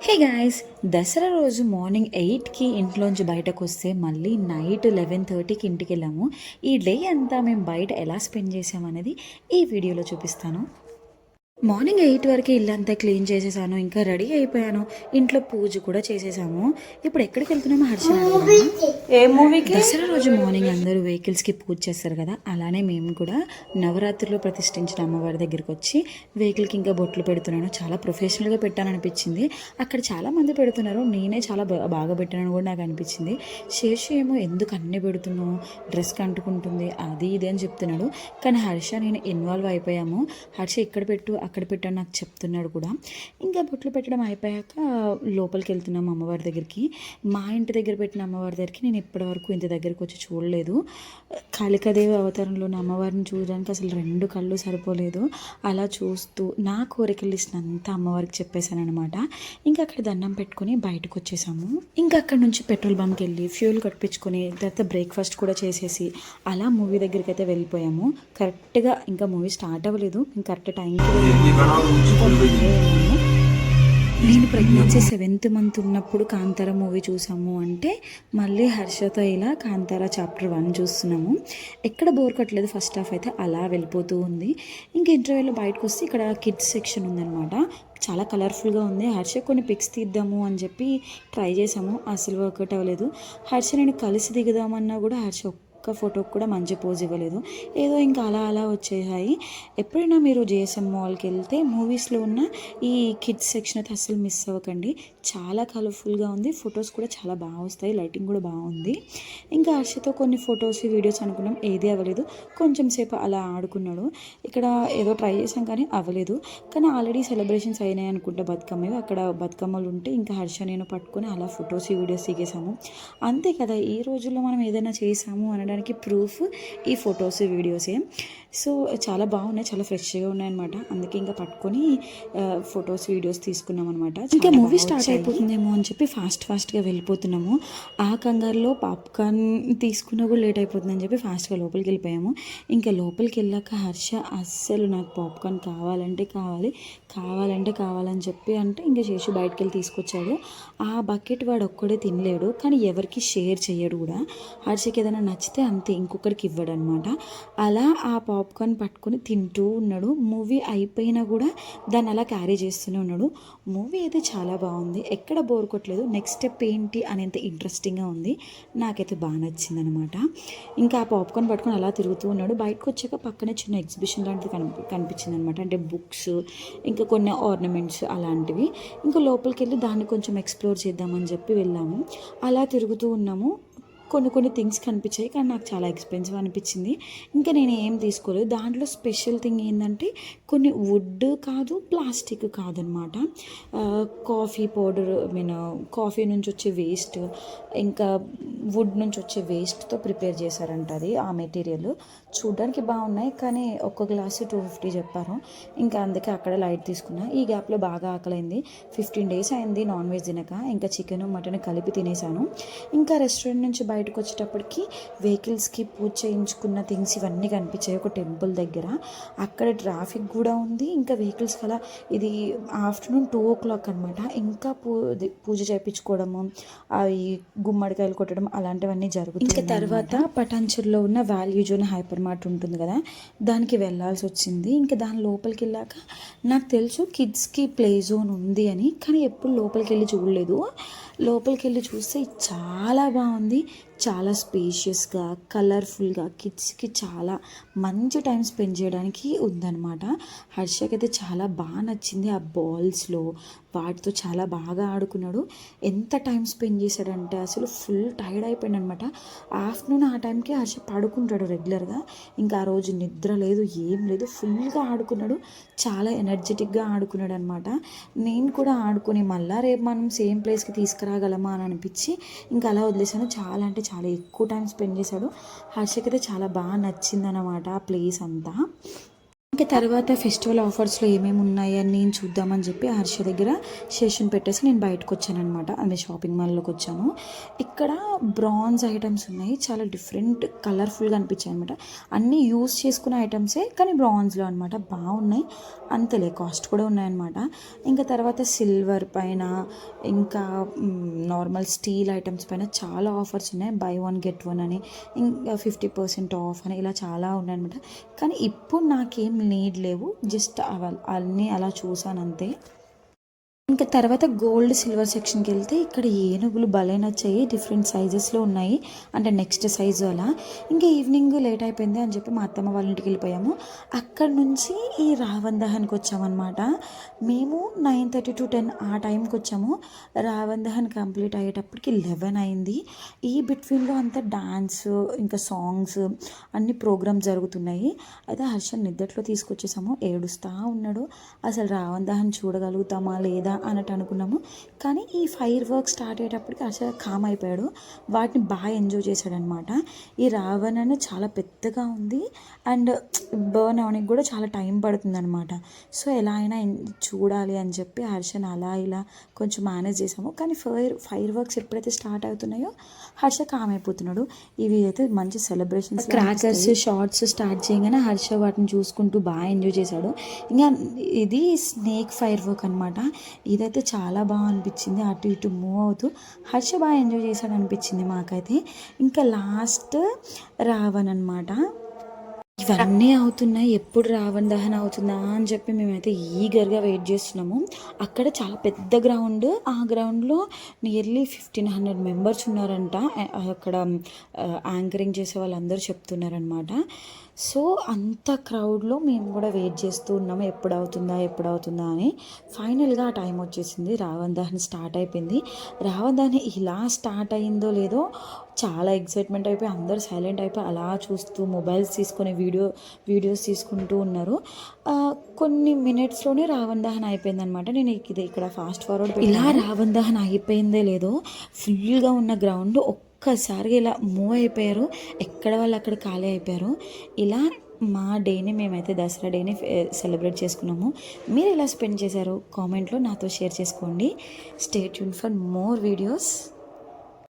Hey guys, Dasara రోజు morning 8కి ఇంట్లోంచి బయటకు వస్తే మళ్ళీ నైట్ 11:30కి ఇంటికి వెళ్ళాము. ఈ డే అంతా మేము బయట ఎలా స్పెండ్ చేసామనేది ఈ వీడియోలో చూపిస్తాను. మార్నింగ్ 8 వరకు ఇల్లంతా క్లీన్ చేసేసాను, ఇంకా రెడీ అయిపోయాను. ఇంట్లో పూజ కూడా చేసేసాము. ఇప్పుడు ఎక్కడికి వెళ్తున్నామో ఏ మూవీకి? దసరా రోజు మార్నింగ్ అందరూ వెహికల్స్కి పూజ చేస్తారు కదా, అలానే మేము కూడా నవరాత్రిలో ప్రతిష్ఠించిన అమ్మవారి దగ్గరికి వచ్చి వెహికల్కి ఇంకా బొట్లు పెడుతున్నాను. చాలా ప్రొఫెషనల్గా పెట్టాననిపించింది. అక్కడ చాలామంది పెడుతున్నారు, నేనే చాలా బాగా పెట్టానని కూడా నాకు అనిపించింది. శేషు ఏమో ఎందుకు అన్నీ పెడుతున్నావు, డ్రెస్కి అంటుకుంటుంది అది ఇది అని చెప్తున్నాడు. కానీ హర్ష నేను ఇన్వాల్వ్ అయిపోయాము. హర్ష ఇక్కడ పెట్టు అక్కడ పెట్టాను నాకు చెప్తున్నాడు కూడా. ఇంకా బొట్లు పెట్టడం అయిపోయాక లోపలికి వెళ్తున్నాము అమ్మవారి దగ్గరికి. మా ఇంటి దగ్గర పెట్టిన అమ్మవారి దగ్గరికి నేను ఇప్పటివరకు ఇంత దగ్గరికి వచ్చి చూడలేదు. కాళికాదేవి అవతారంలోని అమ్మవారిని చూడడానికి అసలు 2 కళ్ళు సరిపోలేదు. అలా చూస్తూ నా కోరికల లిస్ట్ అంతా అమ్మవారికి చెప్పేశాను అనమాట. ఇంకా అక్కడ దండం పెట్టుకొని బయటకు వచ్చేసాము. ఇంకా అక్కడ నుంచి పెట్రోల్ బంక్ వెళ్ళి ఫ్యూల్ కట్టించుకొని తర్వాత బ్రేక్ఫాస్ట్ కూడా చేసేసి అలా మూవీ దగ్గరికి అయితే వెళ్ళిపోయాము. కరెక్ట్గా ఇంకా మూవీ స్టార్ట్ అవ్వలేదు, ఇంకా కరెక్ట్ టైంకి నేను ప్రెగ్నెన్సీ 7th మంత్ ఉన్నప్పుడు కాంతారా మూవీ చూసాము అంటే మళ్ళీ హర్షతో ఇలా కాంతారా చాప్టర్ 1 చూస్తున్నాము. ఎక్కడ బోర్ కట్టలేదు. ఫస్ట్ హాఫ్ అయితే అలా వెళ్ళిపోతూ ఉంది. ఇంక ఇంటర్వ్యూలో బయటకు వస్తే ఇక్కడ కిడ్స్ సెక్షన్ ఉందన్నమాట. చాలా కలర్ఫుల్గా ఉంది. హర్ష కొన్ని పిక్స్ తీద్దాము అని చెప్పి ట్రై చేసాము, అసలు వర్కౌట్ అవ్వలేదు. హర్ష నేను కలిసి దిగుదామన్నా కూడా హర్ష ఒక్క ఫోటోకి కూడా మంచి పోజ్ ఇవ్వలేదు. ఏదో ఇంకా అలా వచ్చేసాయి. ఎప్పుడైనా మీరు జేఎస్ఎం మాల్కి వెళ్తే మూవీస్లో ఉన్న ఈ కిడ్స్ సెక్షన్ అయితే అస్సలు మిస్ అవ్వకండి. చాలా కలర్ఫుల్గా ఉంది. ఫొటోస్ కూడా చాలా బాగా వస్తాయి, లైటింగ్ కూడా బాగుంది. ఇంకా హర్షతో కొన్ని ఫొటోస్ వీడియోస్ అనుకున్నాం, ఏది అవ్వలేదు. కొంచెం సేపు అలా ఆడుకున్నాడు. ఇక్కడ ఏదో ట్రై చేసాం కానీ అవ్వలేదు. కానీ ఆల్రెడీ సెలబ్రేషన్స్ అయినాయి అనుకుంటా బతుకమ్మవి. అక్కడ బతుకమ్మలు ఉంటే ఇంకా హర్ష నేను పట్టుకొని అలా ఫొటోస్ వీడియోస్ దిగేసాము. అంతే కదా, ఈ రోజుల్లో మనం ఏదైనా చేసాము అనడానికి ప్రూఫ్ ఈ ఫొటోస్ వీడియోసే. సో చాలా బాగున్నాయి, చాలా ఫ్రెష్గా ఉన్నాయన్నమాట. అందుకే ఇంకా పట్టుకొని ఫొటోస్ వీడియోస్ తీసుకున్నాం అనమాట. ఇంకా మూవీ స్టార్ట్ అయిపోతుందేమో అని చెప్పి ఫాస్ట్గా వెళ్ళిపోతున్నాము. ఆ కంగారులో పాప్కార్న్ తీసుకున్నా కూడా లేట్ అయిపోతుందని చెప్పి ఫాస్ట్గా లోపలికి వెళ్ళిపోయాము. ఇంకా లోపలికి వెళ్ళాక హర్ష అస్సలు నాకు పాప్కార్న్ కావాలని చెప్పి అంటే ఇంకా చేసి బయటకు వెళ్ళి తీసుకొచ్చాడు. ఆ బకెట్ వాడు ఒక్కడే తినలేడు, కానీ ఎవరికి షేర్ చేయడు కూడా. హర్షకి ఏదైనా నచ్చితే అంతే, ఇంకొకరికి ఇవ్వడు అనమాట. అలా ఆ పాప్కార్న్ పట్టుకొని తింటూ ఉన్నాడు. మూవీ అయిపోయినా కూడా దాన్ని అలా క్యారీ చేస్తూనే ఉన్నాడు. మూవీ అయితే చాలా బాగుంది, ఎక్కడ బోర్ కొట్టలేదు. నెక్స్ట్ స్టెప్ ఏంటి అనేంత ఇంట్రెస్టింగ్గా ఉంది. నాకైతే బాగా నచ్చింది అనమాట. ఇంకా ఆ పాప్కార్న్ పట్టుకొని అలా తిరుగుతూ ఉన్నాడు. బయటకు వచ్చాక పక్కనే చిన్న ఎగ్జిబిషన్ లాంటిది కనిపించింది అనమాట. అంటే బుక్స్ ఇంకా కొన్ని ఆర్నమెంట్స్ అలాంటివి. ఇంకా లోపలికి వెళ్ళి దాన్ని కొంచెం ఎక్స్ప్లోర్ చేద్దామని చెప్పి వెళ్ళాము. అలా తిరుగుతూ ఉన్నాము. కొన్ని థింగ్స్ కనిపించాయి, కానీ నాకు చాలా ఎక్స్పెన్సివ్ అనిపించింది. ఇంకా నేను ఏం తీసుకోలేదు. దాంట్లో స్పెషల్ థింగ్ ఏంటంటే కొన్ని వుడ్ కాదు, ప్లాస్టిక్ కాదనమాట. కాఫీ పౌడర్, కాఫీ నుంచి వచ్చే వేస్ట్ ఇంకా వుడ్ నుంచి వచ్చే వేస్ట్తో ప్రిపేర్ చేశారంట. అది ఆ మెటీరియల్ చూడడానికి బాగున్నాయి, కానీ ఒక్క గ్లాసు 250 చెప్పారు. ఇంకా అందుకే అక్కడ లైట్ తీసుకున్నా. ఈ గ్యాప్లో బాగా ఆకలైంది. 15 days అయింది నాన్ వెజ్ తినక. ఇంకా చికెన్ మటన్ కలిపి తినేసాను. ఇంకా రెస్టారెంట్ నుంచి బయటకు వచ్చేటప్పటికి వెహికల్స్కి పూజ చేయించుకున్న థింగ్స్ ఇవన్నీ కనిపించాయి ఒక టెంపుల్ దగ్గర. అక్కడ ట్రాఫిక్ కూడా ఉంది. ఇంకా వెహికల్స్ అలా ఇది ఆఫ్టర్నూన్ 2 o'clock అనమాట. ఇంకా పూజ చేయించుకోవడము, అవి గుమ్మడికాయలు కొట్టడం అలాంటివన్నీ జరుగుతాయి. ఇంకా తర్వాత పటాన్చెరులో ఉన్న వాల్యూ జోన్ హైపర్ మార్ట్ ఉంటుంది కదా, దానికి వెళ్ళాల్సి వచ్చింది. ఇంకా దాని లోపలికి వెళ్ళాక నాకు తెలుసు కిడ్స్కి ప్లే జోన్ ఉంది అని, కానీ ఎప్పుడు లోపలికి వెళ్ళి చూడలేదు. లోపలికి వెళ్ళి చూస్తే చాలా బాగుంది. చాలా స్పేషియస్గా కలర్ఫుల్గా కిడ్స్కి చాలా మంచి టైం స్పెండ్ చేయడానికి ఉందన్నమాట. హర్షకి అయితే చాలా బాగా నచ్చింది. ఆ బాల్స్లో వాటితో చాలా బాగా ఆడుకున్నాడు. ఎంత టైం స్పెండ్ చేశాడంటే అసలు ఫుల్ టైర్డ్ అయిపోయాడు అనమాట. ఆఫ్టర్నూన్ ఆ టైంకి హర్ష పడుకుంటాడు రెగ్యులర్గా. ఇంకా ఆ రోజు నిద్ర లేదు, ఏం లేదు, ఫుల్గా ఆడుకున్నాడు. చాలా ఎనర్జెటిక్గా ఆడుకున్నాడు అనమాట. నేను కూడా ఆడుకుని మళ్ళీ రేపు మనం సేమ్ ప్లేస్కి తీసుకురాగలమా అని అనిపించి ఇంకా అలా వదిలేసాను. చాలా అంటే చాలా ఎక్కువ టైం స్పెండ్ చేశాడు. హర్షకి అయితే చాలా బాగా నచ్చిందనమాట ఆ ప్లేస్ అంతా. ఇంకా తర్వాత ఫెస్టివల్ ఆఫర్స్లో ఏమేమి ఉన్నాయి అని నేను చూద్దామని చెప్పి హర్ష దగ్గర సెషన్ పెట్టేసి నేను బయటకు వచ్చాను అనమాట. అదే షాపింగ్ మాల్లోకి వచ్చాను. ఇక్కడ బ్రాంజ్ ఐటమ్స్ ఉన్నాయి, చాలా డిఫరెంట్ కలర్ఫుల్గా అనిపించాయి అనమాట. అన్నీ యూస్ చేసుకున్న ఐటమ్సే కానీ బ్రాంజ్లో అనమాట, బాగున్నాయి. అంతలే కాస్ట్ కూడా ఉన్నాయన్నమాట. ఇంకా తర్వాత సిల్వర్ పైన ఇంకా నార్మల్ స్టీల్ ఐటమ్స్ పైన చాలా ఆఫర్స్ ఉన్నాయి. బై వన్ గెట్ వన్ అని, ఇంకా 50% ఆఫ్ అని, ఇలా చాలా ఉన్నాయన్నమాట. కానీ ఇప్పుడు నాకేం నీడ్ లేవు, జస్ట్ అన్నీ అలా చూసాను అంతే. ఇంకా తర్వాత గోల్డ్ సిల్వర్ సెక్షన్కి వెళ్తే ఇక్కడ ఏనుగులు భలే నచ్చాయి, డిఫరెంట్ సైజెస్లో ఉన్నాయి, అంటే నెక్స్ట్ సైజు అలా. ఇంకా ఈవినింగ్ లేట్ అయిపోయింది అని చెప్పి మా అత్తమ్మ వాళ్ళ ఇంటికి వెళ్ళిపోయాము. అక్కడ నుంచి ఈ రావణ్ దహన్కి వచ్చామన్నమాట. మేము 9:30 to 10 ఆ టైంకి వచ్చాము. రావణ్ దహన్ కంప్లీట్ అయ్యేటప్పటికి 11 అయింది. ఈ బిట్వీన్లో అంతా డాన్స్ ఇంకా సాంగ్స్ అన్ని ప్రోగ్రామ్స్ జరుగుతున్నాయి. అయితే హర్షన్ నిద్దట్లో తీసుకొచ్చేసాము, ఏడుస్తూ ఉన్నాడు. అసలు రావణ్ దహన్ చూడగలుగుతామా లేదా అన్నట్టు అనుకున్నాము. కానీ ఈ ఫైర్ వర్క్ స్టార్ట్ అయ్యేటప్పటికి అసలు కామ్ అయిపోయాడు, వాటిని బాగా ఎంజాయ్ చేశాడనమాట. ఈ రావణ్ అని చాలా పెద్దగా ఉంది అండ్ బర్న్ అవడానికి కూడా చాలా టైం పడుతుంది అనమాట. సో ఎలా అయినా చూడాలి అని చెప్పి హర్షని అలా ఇలా కొంచెం మేనేజ్ చేసాము. కానీ ఫైర్ వర్క్స్ ఎప్పుడైతే స్టార్ట్ అవుతున్నాయో హర్ష కామ్ అయిపోతున్నాడు. ఇవి అయితే మంచి సెలబ్రేషన్స్, క్రాకర్స్ షార్ట్స్ స్టార్ట్ చేయగానే హర్ష వాటిని చూసుకుంటూ బాగా ఎంజాయ్ చేశాడు. ఇంకా ఇది స్నేక్ ఫైర్ వర్క్ అనమాట. ఇదైతే చాలా బాగా అనిపించింది, అటు ఇటు మూవ్ అవుతూ హర్ష బాగా ఎంజాయ్ చేశాడు అనిపించింది మాకైతే. ఇంకా లాస్ట్ రావణ్ అనమాట. ఇవన్నీ అవుతున్నాయి, ఎప్పుడు రావణ్ దహన్ అవుతుందా అని చెప్పి మేమైతే ఈగర్గా వెయిట్ చేస్తున్నాము. అక్కడ చాలా పెద్ద గ్రౌండ్, ఆ గ్రౌండ్లో నియర్లీ 1500 మెంబర్స్ ఉన్నారంట. అక్కడ యాంకరింగ్ చేసే వాళ్ళందరూ చెప్తున్నారనమాట. సో అంత క్రౌడ్లో మేము కూడా వెయిట్ చేస్తూ ఉన్నాము, ఎప్పుడు అవుతుందా అని. ఫైనల్గా ఆ టైం వచ్చేసింది, రావణ్ దహన్ స్టార్ట్ అయిపోయింది. రావణ్ దహన్ ఇలా స్టార్ట్ అయిందో లేదో చాలా ఎక్సైట్మెంట్ అయిపోయి అందరూ సైలెంట్ అయిపోయి అలా చూస్తూ మొబైల్స్ తీసుకొని వీడియోస్ తీసుకుంటూ ఉన్నారు. కొన్ని మినిట్స్లోనే రావణ్ దహన్ అయిపోయిందనమాట. నేను ఇక్కడ ఫాస్ట్ ఫార్వర్డ్ ఇలా రావణ్ దహన్ అయిపోయిందే లేదో ఫుల్గా ఉన్న గ్రౌండ్ ఒక్కసారిగా ఇలా మూవ్ అయిపోయారు, ఎక్కడ వాళ్ళు అక్కడ ఖాళీ అయిపోయారు. ఇలా మా డేని మేమైతే దసరా డేని సెలబ్రేట్ చేసుకున్నాము. మీరు ఎలా స్పెండ్ చేశారో కామెంట్లో నాతో షేర్ చేసుకోండి. Stay tune for more videos.